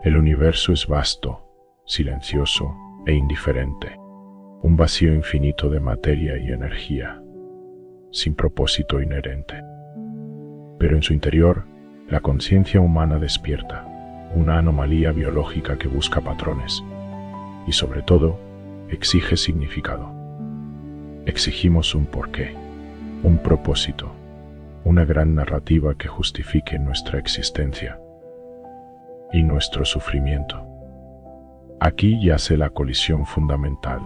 El universo es vasto, silencioso e indiferente, un vacío infinito de materia y energía, sin propósito inherente. Pero en su interior, la conciencia humana despierta, una anomalía biológica que busca patrones y, sobre todo, exige significado. Exigimos un porqué, un propósito, una gran narrativa que justifique nuestra existencia y nuestro sufrimiento. Aquí yace la colisión fundamental,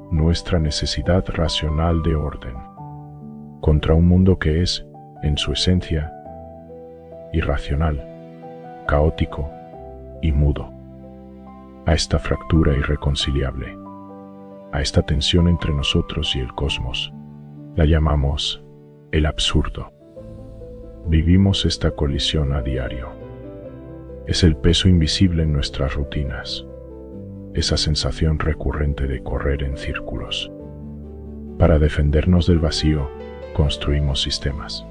nuestra necesidad racional de orden, contra un mundo que es, en su esencia, irracional, caótico y mudo. A esta fractura irreconciliable, a esta tensión entre nosotros y el cosmos, la llamamos el absurdo. Vivimos esta colisión a diario. Es el peso invisible en nuestras rutinas, esa sensación recurrente de correr en círculos. Para defendernos del vacío, construimos sistemas,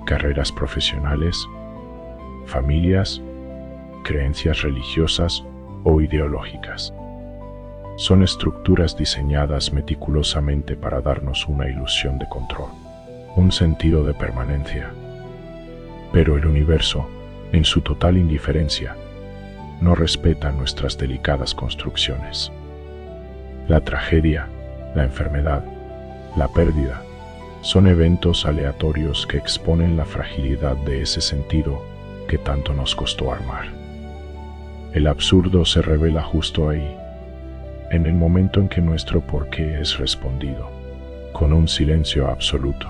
carreras profesionales, familias, creencias religiosas o ideológicas. Son estructuras diseñadas meticulosamente para darnos una ilusión de control, un sentido de permanencia. Pero el universo, en su total indiferencia, no respeta nuestras delicadas construcciones. La tragedia, la enfermedad, la pérdida, son eventos aleatorios que exponen la fragilidad de ese sentido que tanto nos costó armar. El absurdo se revela justo ahí, en el momento en que nuestro porqué es respondido, con un silencio absoluto.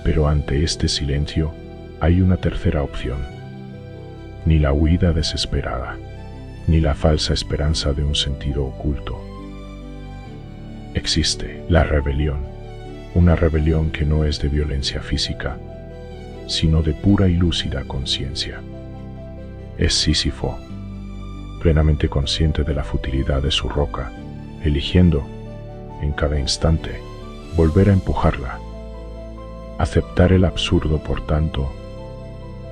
Pero ante este silencio hay una tercera opción. Ni la huida desesperada, ni la falsa esperanza de un sentido oculto. Existe la rebelión, una rebelión que no es de violencia física, sino de pura y lúcida conciencia. Es Sísifo, plenamente consciente de la futilidad de su roca, eligiendo, en cada instante, volver a empujarla. Aceptar el absurdo, por tanto,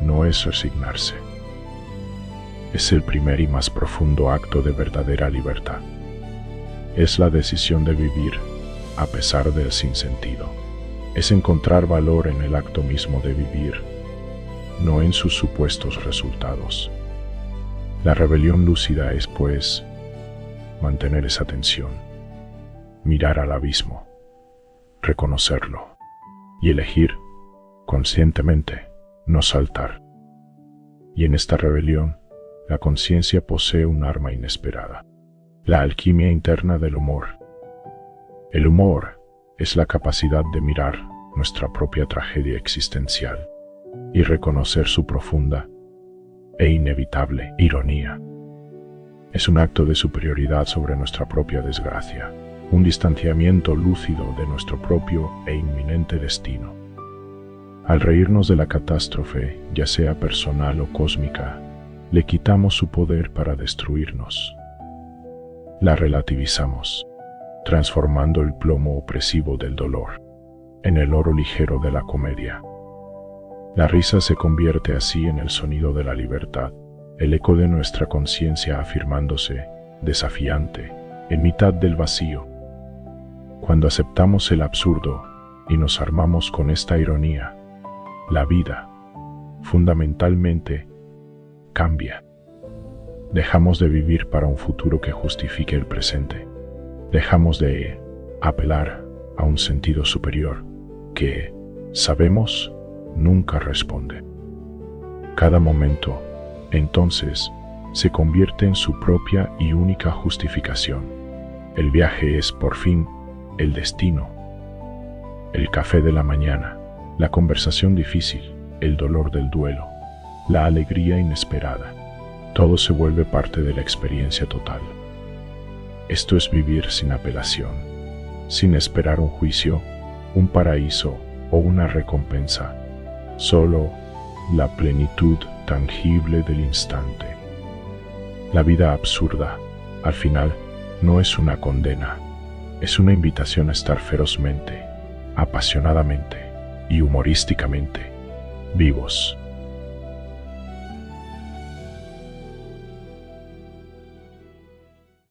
no es resignarse. Es el primer y más profundo acto de verdadera libertad. Es la decisión de vivir a pesar del sinsentido. Es encontrar valor en el acto mismo de vivir, no en sus supuestos resultados. La rebelión lúcida es, pues, mantener esa tensión, mirar al abismo, reconocerlo y elegir, conscientemente, no saltar. Y en esta rebelión, la conciencia posee un arma inesperada, la alquimia interna del humor. El humor es la capacidad de mirar nuestra propia tragedia existencial y reconocer su profunda e inevitable ironía. Es un acto de superioridad sobre nuestra propia desgracia, un distanciamiento lúcido de nuestro propio e inminente destino. Al reírnos de la catástrofe, ya sea personal o cósmica, le quitamos su poder para destruirnos. La relativizamos, transformando el plomo opresivo del dolor en el oro ligero de la comedia. La risa se convierte así en el sonido de la libertad, el eco de nuestra conciencia afirmándose, desafiante, en mitad del vacío. Cuando aceptamos el absurdo y nos armamos con esta ironía, la vida, fundamentalmente, cambia. Dejamos de vivir para un futuro que justifique el presente. Dejamos de apelar a un sentido superior que, sabemos, nunca responde. Cada momento, entonces, se convierte en su propia y única justificación. El viaje es, por fin, el destino. El café de la mañana, la conversación difícil, el dolor del duelo, la alegría inesperada. Todo se vuelve parte de la experiencia total. Esto es vivir sin apelación, sin esperar un juicio, un paraíso o una recompensa. Solo la plenitud tangible del instante. La vida absurda, al final, no es una condena, es una invitación a estar ferozmente, apasionadamente y humorísticamente vivos.